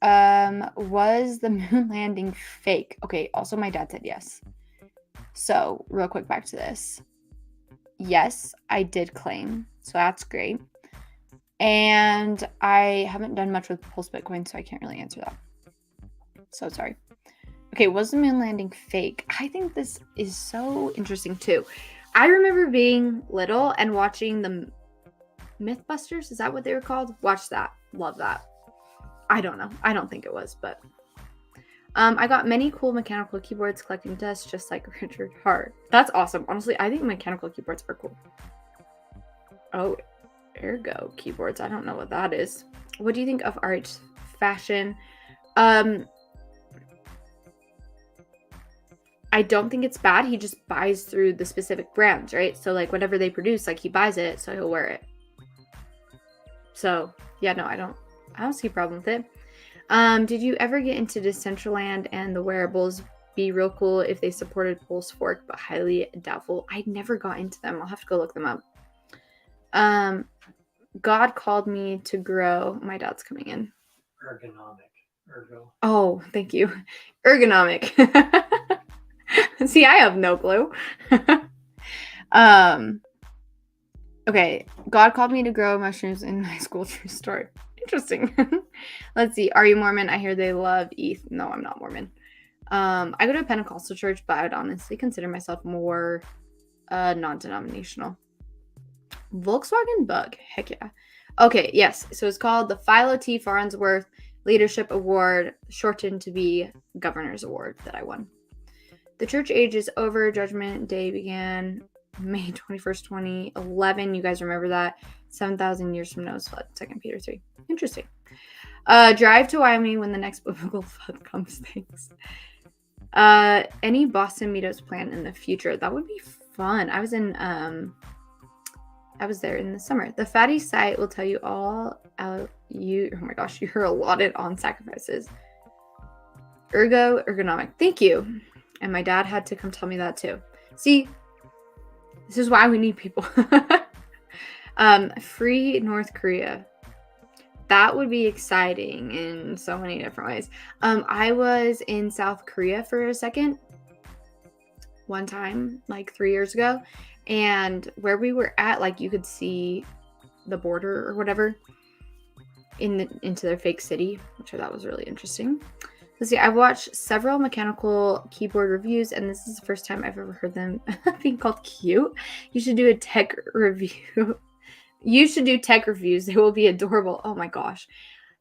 Was the moon landing fake? Okay, also my dad said yes. So, real quick, back to this. Yes, I did claim, so that's great. And I haven't done much with Pulse Bitcoin, so I can't really answer that. So sorry. Okay, was the moon landing fake? I think this is so interesting too. I remember being little and watching the Mythbusters. Is that what they were called? Watch that. Love that. I don't know. I don't think it was, but I got many cool mechanical keyboards collecting dust, just like Richard Hart. That's awesome. Honestly, I think mechanical keyboards are cool. Oh, Ergo keyboards. I don't know what that is. What do you think of art, fashion? I don't think it's bad. He just buys through the specific brands, right? So like whatever they produce, like he buys it, so he'll wear it. So yeah, no, I don't see a problem with it. Did you ever get into Decentraland and the wearables? Be real cool if they supported Pulse Fork, but highly doubtful. I never got into them. I'll have to go look them up. God called me to grow. My dad's coming in. Ergo. Oh, thank you. Ergonomic. See, I have no clue. Okay. God called me to grow mushrooms in high school. True story. Interesting. Let's see. Are you Mormon? I hear they love ETH. No, I'm not Mormon. I go to a Pentecostal church, but I would honestly consider myself more non-denominational. Volkswagen Bug. Heck yeah. Okay, yes. So it's called the Philo T. Farnsworth Leadership Award, shortened to be Governor's Award, that I won. The church age is over. Judgment Day began May 21st, 2011. You guys remember that? 7,000 years from Noah's flood. 2 Peter 3. Interesting. Drive to Wyoming when the next biblical flood comes. Thanks. Any Boston meetups planned in the future? That would be fun. I was there in the summer. The Fatty site will tell you all oh my gosh, you're allotted on sacrifices. Ergonomic. Thank you. And my dad had to come tell me that too. See, this is why we need people. Free North Korea. That would be exciting in so many different ways. I was in South Korea for a second. One time, like 3 years ago. And where we were at, like you could see the border or whatever into their fake city, which I thought was really interesting. Let's see, I've watched several mechanical keyboard reviews, and this is the first time I've ever heard them being called cute. You should do a tech review. You should do tech reviews. They will be adorable. Oh my gosh.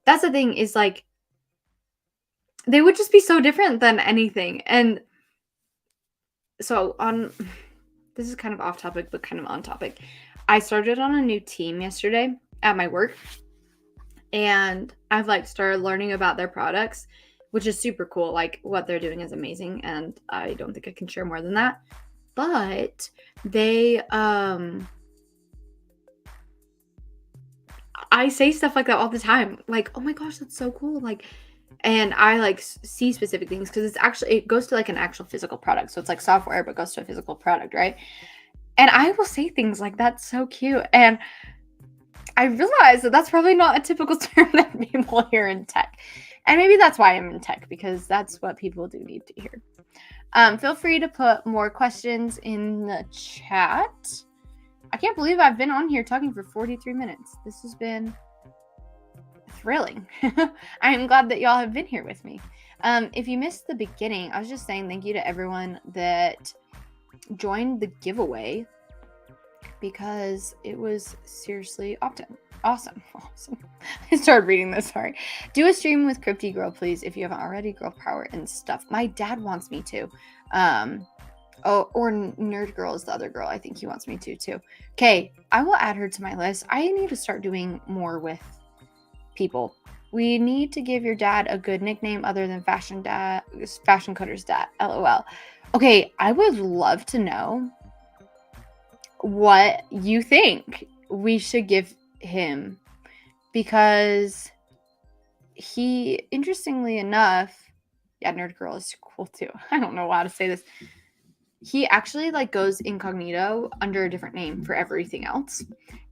That's the thing, is like, they would just be so different than anything. And so this is kind of off topic, but kind of on topic. I started on a new team yesterday at my work, and I've like started learning about their products, which is super cool. Like what they're doing is amazing, and I don't think I can share more than that. But they, I say stuff like that all the time. Like, oh my gosh, that's so cool. Like, and I like see specific things because it goes to like an actual physical product. So it's like software, but goes to a physical product, right? And I will say things like, that's so cute. And I realize that that's probably not a typical term that people hear in tech. And maybe that's why I'm in tech, because that's what people do need to hear. Feel free to put more questions in the chat. I can't believe I've been on here talking for 43 minutes. This has been thrilling. I am glad that y'all have been here with me. If you missed the beginning, I was just saying thank you to everyone that joined the giveaway, because it was seriously awesome. I started reading this, sorry. Do a stream with Crypty Girl, please, if you haven't already. Girl power and stuff. My dad wants me to. Or Nerd Girl is the other girl. I think he wants me to too. Okay, I will add her to my list. I need to start doing more with people. We need to give your dad a good nickname other than Fashion Coder's dad. LOL. Okay, I would love to know what you think we should give him, because he, interestingly enough, yeah, Nerd Girl is cool too. I don't know how to say this. He actually like goes incognito under a different name for everything else,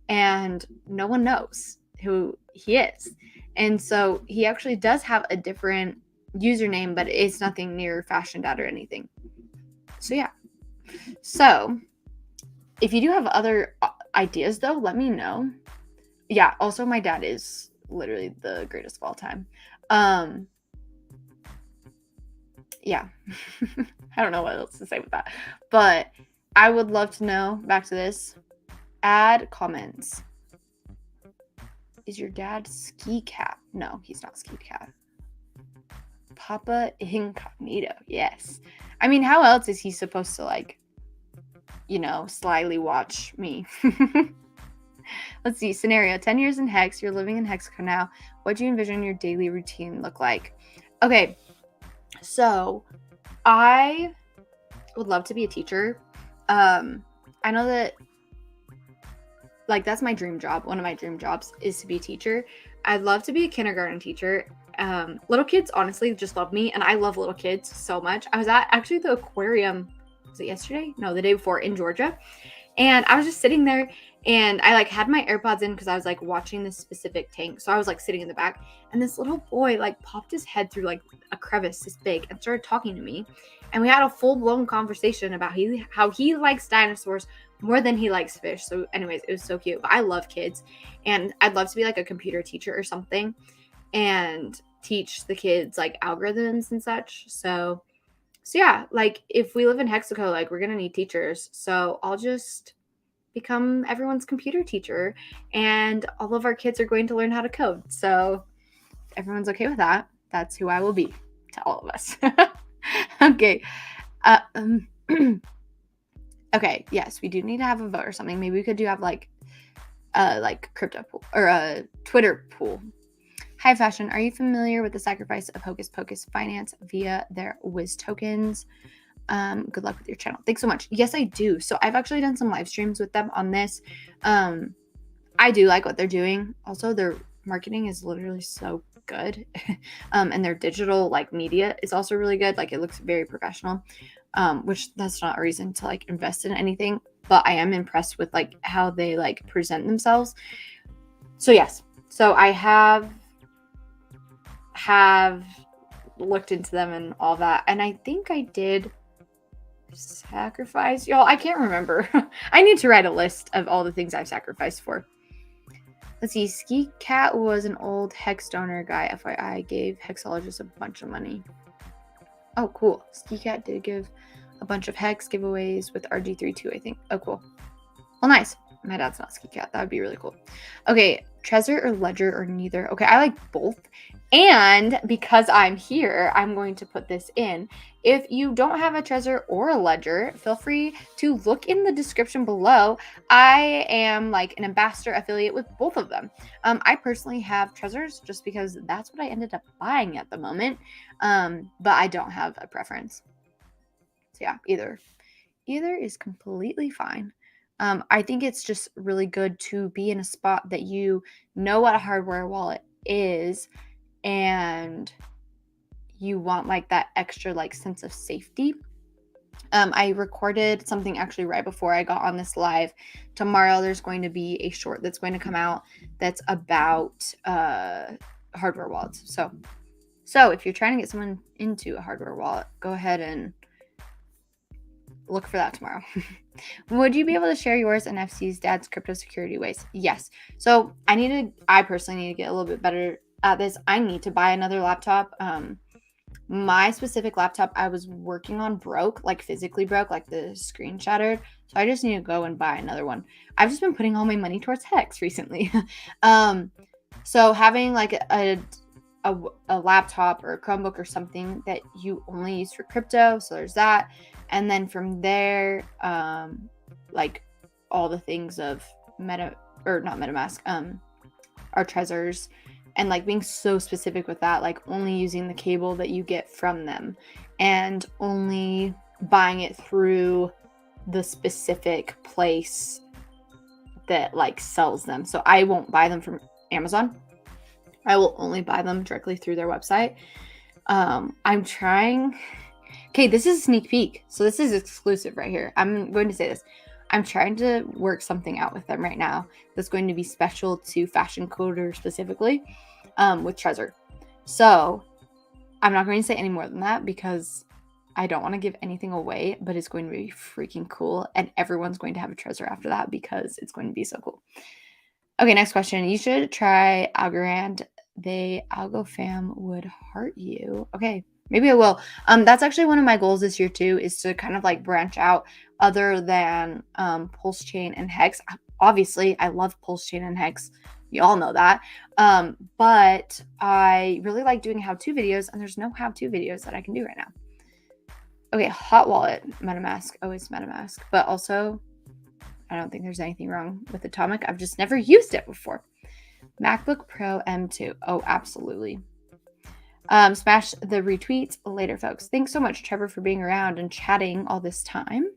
and no one knows who he is. And so he actually does have a different username, but it's nothing near Fashion Dad or anything. So yeah. So if you do have other ideas though, let me know. Yeah, also my dad is literally the greatest of all time. Yeah. I don't know what else to say with that. But I would love to know, back to this, add comments. Is your dad Ski Cat? No, he's not Ski Cat. Papa Incognito, yes. I mean, how else is he supposed to, like, slyly watch me? Let's see, scenario, 10 years in Hex, you're living in Hexaco now. What do you envision your daily routine look like? Okay, so I would love to be a teacher. I know that, like, that's my dream job. One of my dream jobs is to be a teacher. I'd love to be a kindergarten teacher. Little kids honestly just love me, and I love little kids so much. I was at actually the aquarium, was it yesterday? No, the day before, in Georgia. And I was just sitting there, and I, like, had my AirPods in because I was, like, watching this specific tank. So I was, like, sitting in the back, and this little boy, like, popped his head through, like, a crevice this big and started talking to me. And we had a full-blown conversation about how he likes dinosaurs more than he likes fish. So anyways, it was so cute. But I love kids, and I'd love to be, like, a computer teacher or something and teach the kids, like, algorithms and such. So yeah, like, if we live in Hexaco, like, we're gonna need teachers. So I'll just become everyone's computer teacher, and all of our kids are going to learn how to code. So if everyone's okay with that, that's who I will be to all of us. Okay. Okay, yes, we do need to have a vote or something. Maybe we could have like crypto pool or a Twitter pool. Hi Fashion, are you familiar with the sacrifice of Hocus Pocus Finance via their Wiz tokens? Good luck with your channel. Thanks so much. Yes, I do. So I've actually done some live streams with them on this. I do like what they're doing. Also, their marketing is literally so good. And their digital, like, media is also really good. Like, it looks very professional, which that's not a reason to, like, invest in anything, but I am impressed with, like, how they, like, present themselves. So yes. So I have looked into them and all that. And I think I did sacrifice, y'all. I can't remember. I need to write a list of all the things I've sacrificed for. Let's see. Ski Cat was an old Hex donor guy. FYI, gave Hexologists a bunch of money. Oh, cool. Ski Cat did give a bunch of Hex giveaways with RG3 too, I think. Oh, cool. Well, nice. My dad's not Ski Cat. That would be really cool. Okay, Trezor or Ledger or neither. Okay, I like both. And because I'm here, I'm going to put this in. If you don't have a Trezor or a Ledger, feel free to look in the description below. I am, like, an ambassador affiliate with both of them. I personally have Trezors just because that's what I ended up buying at the moment. But I don't have a preference. So yeah, either is completely fine. I think it's just really good to be in a spot that you know what a hardware wallet is, and you want, like, that extra, like, sense of safety. I recorded something actually right before I got on this live. Tomorrow there's going to be a short that's going to come out that's about hardware wallets. So if you're trying to get someone into a hardware wallet, go ahead and look for that tomorrow. Would you be able to share yours and FC's dad's crypto security ways? Yes. So I personally need to get a little bit better at this. I need to buy another laptop. My specific laptop I was working on broke, like physically broke, like the screen shattered. So I just need to go and buy another one. I've just been putting all my money towards Hex recently. So having, like, a laptop or a Chromebook or something that you only use for crypto. So there's that. And then from there, like, all the things of not MetaMask, our Trezors, and, like, being so specific with that, like, only using the cable that you get from them and only buying it through the specific place that, like, sells them. So I won't buy them from Amazon. I will only buy them directly through their website. I'm trying. Okay, this is a sneak peek. So this is exclusive right here. I'm going to say this. I'm trying to work something out with them right now that's going to be special to Fashion Coder specifically, with Trezor. So I'm not going to say any more than that because I don't want to give anything away, but it's going to be freaking cool. And everyone's going to have a Trezor after that because it's going to be so cool. Okay, next question. You should try Algorand. Algo fam would heart you. Okay, Maybe I will. That's actually one of my goals this year too, is to kind of like branch out other than Pulse Chain and Hex. Obviously, I love Pulse Chain and Hex. You all know that. But I really like doing how-to videos, and there's no how-to videos that I can do right now. Okay, hot wallet, MetaMask, always MetaMask. But also, I don't think there's anything wrong with Atomic. I've just never used it before. MacBook Pro M2. Oh, absolutely. Smash the retweets later, folks. Thanks so much, Trevor, for being around and chatting all this time.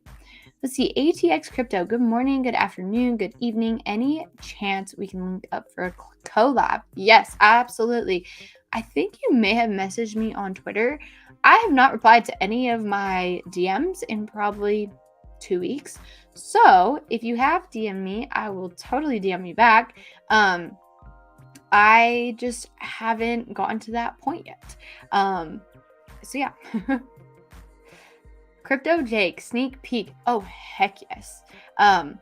Let's see. ATX Crypto. Good morning, good afternoon, good evening. Any chance we can link up for a collab? Yes, absolutely. I think you may have messaged me on Twitter. I have not replied to any of my DMs in probably 2 weeks. So if you have DM'd me, I will totally DM you back. I just haven't gotten to that point yet. So yeah. Crypto Jake, sneak peek. Oh, heck yes. And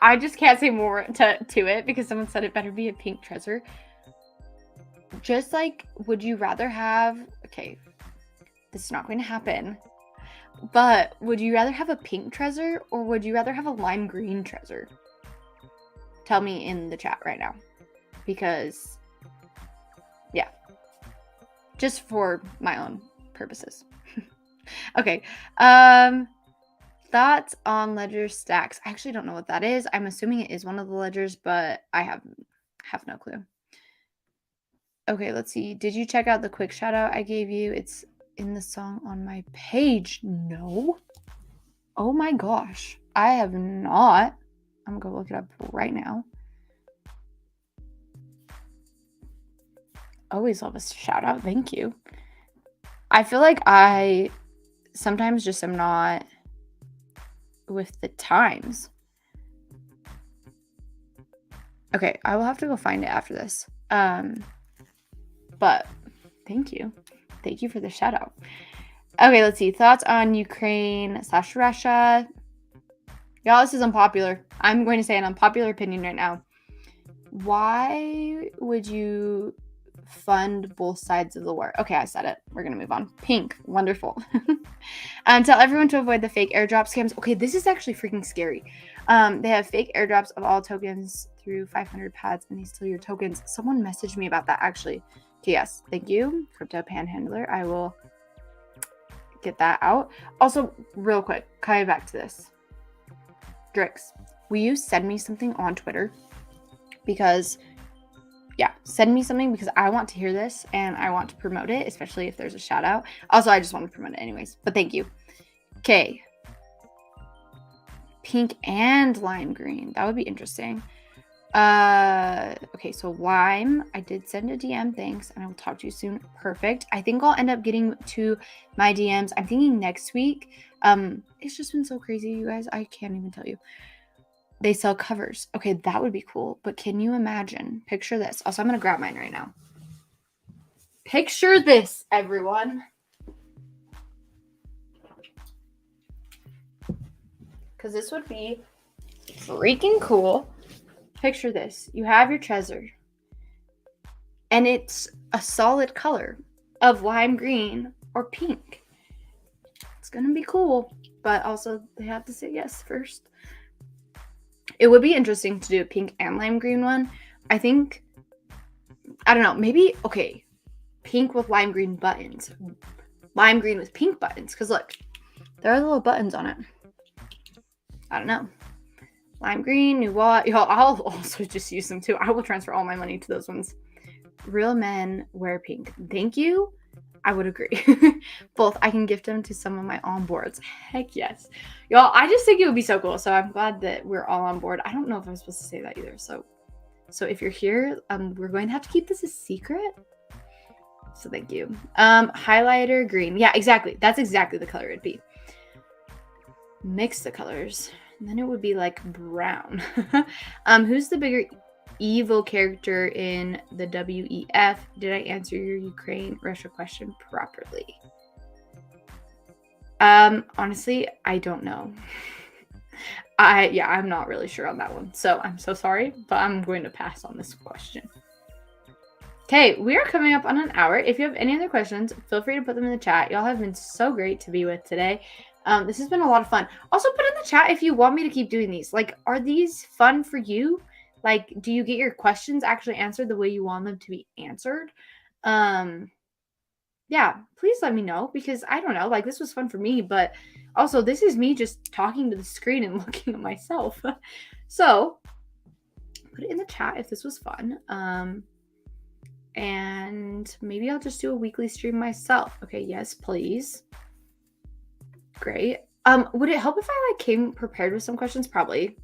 I just can't say more to it because someone said it better be a pink treasure. Just like, would you rather have, okay, this is not going to happen, but would you rather have a pink treasure or would you rather have a lime green treasure? Tell me in the chat right now, because yeah, just for my own purposes. Okay. Thoughts on ledger stacks. I actually don't know what that is. I'm assuming it is one of the ledgers, but I have no clue. Okay, let's see. Did you check out the quick shout out I gave you? It's in the song on my page. No. Oh my gosh. I have not. I'm gonna go look it up right now. Always love a shout out. Thank you. I feel like I sometimes just am not with the times. Okay, I will have to go find it after this. But thank you. Thank you for the shout out. Okay, let's see. Thoughts on Ukraine/Russia. Y'all, this is unpopular. I'm going to say an unpopular opinion right now. Why would you fund both sides of the war? Okay, I said it. We're going to move on. Pink. Wonderful. Tell everyone to avoid the fake airdrop scams. Okay, this is actually freaking scary. They have fake airdrops of all tokens through 500 pads, and they steal your tokens. Someone messaged me about that, actually. Okay, yes. Thank you, Crypto Panhandler. I will get that out. Also, real quick, coming back to this. Drix, will you send me something on Twitter? Because, yeah, send me something because I want to hear this and I want to promote it, especially if there's a shout out. Also, I just want to promote it anyways, but thank you. Okay. Pink and lime green. That would be interesting. Okay, so lime. I did send a DM, thanks, and I will talk to you soon. Perfect. I think I'll end up getting to my DMs. I'm thinking next week. It's just been so crazy, you guys. I can't even tell you. They sell covers. Okay, that would be cool. But can you imagine? Picture this. Also, I'm going to grab mine right now. Picture this, everyone. Because this would be freaking cool. Picture this. You have your treasure. And it's a solid color of lime green or pink. It's going to be cool. But also, they have to say yes first. It would be interesting to do a pink and lime green one. I think, I don't know, maybe, okay, pink with lime green buttons. Lime green with pink buttons. Because look, there are little buttons on it. I don't know. Lime green, new wallet. I'll also just use them too. I will transfer all my money to those ones. Real men wear pink. Thank you. I would agree. Both. I can gift them to some of my onboards. Heck yes. Y'all, I just think it would be so cool. So I'm glad that we're all on board. I don't know if I'm supposed to say that either. So if you're here, we're going to have to keep this a secret. So thank you. Highlighter green. Yeah, exactly. That's exactly the color it'd be. Mix the colors. And then it would be like brown. Who's the bigger evil character in the WEF? Did I answer your Ukraine-Russia question properly? Honestly, I don't know. I'm not really sure on that one. So I'm so sorry, but I'm going to pass on this question. Okay, we are coming up on an hour. If you have any other questions, feel free to put them in the chat. Y'all have been so great to be with today. This has been a lot of fun. Also, put in the chat if you want me to keep doing these. Like, are these fun for you? Like, do you get your questions actually answered the way you want them to be answered? Yeah, please let me know, because I don't know. Like, this was fun for me, but also this is me just talking to the screen and looking at myself. So put it in the chat if this was fun. And maybe I'll just do a weekly stream myself. Okay, yes, please. Great. Would it help if I like came prepared with some questions? Probably.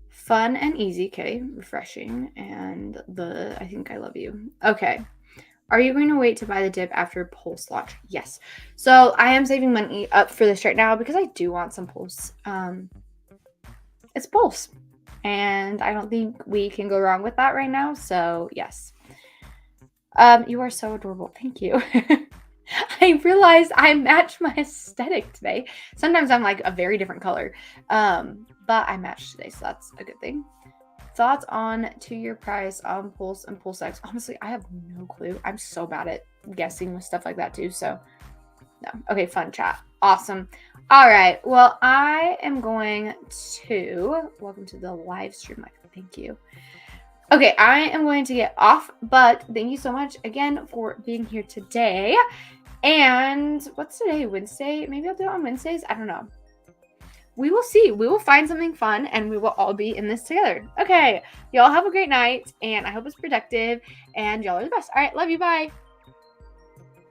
Fun and easy. Okay, refreshing. And I think I love you. Okay. Are you going to wait to buy the dip after Pulse launch? Yes. So I am saving money up for this right now because I do want some Pulse. It's Pulse. And I don't think we can go wrong with that right now. So yes. You are so adorable. Thank you. I realized I matched my aesthetic today. Sometimes I'm like a very different color. But I matched today, so that's a good thing. Thoughts on 2-year price on Pulse and Pulse X? Honestly, I have no clue. I'm so bad at guessing with stuff like that too. So no. Okay, fun chat. Awesome. All right. Well, I am going to welcome to the live stream. Thank you. Okay, I am going to get off, but thank you so much again for being here today. And what's today? Wednesday? Maybe I'll do it on Wednesdays. I don't know. We will see. We will find something fun and we will all be in this together. Okay, y'all have a great night and I hope it's productive and y'all are the best. All right, love you. Bye.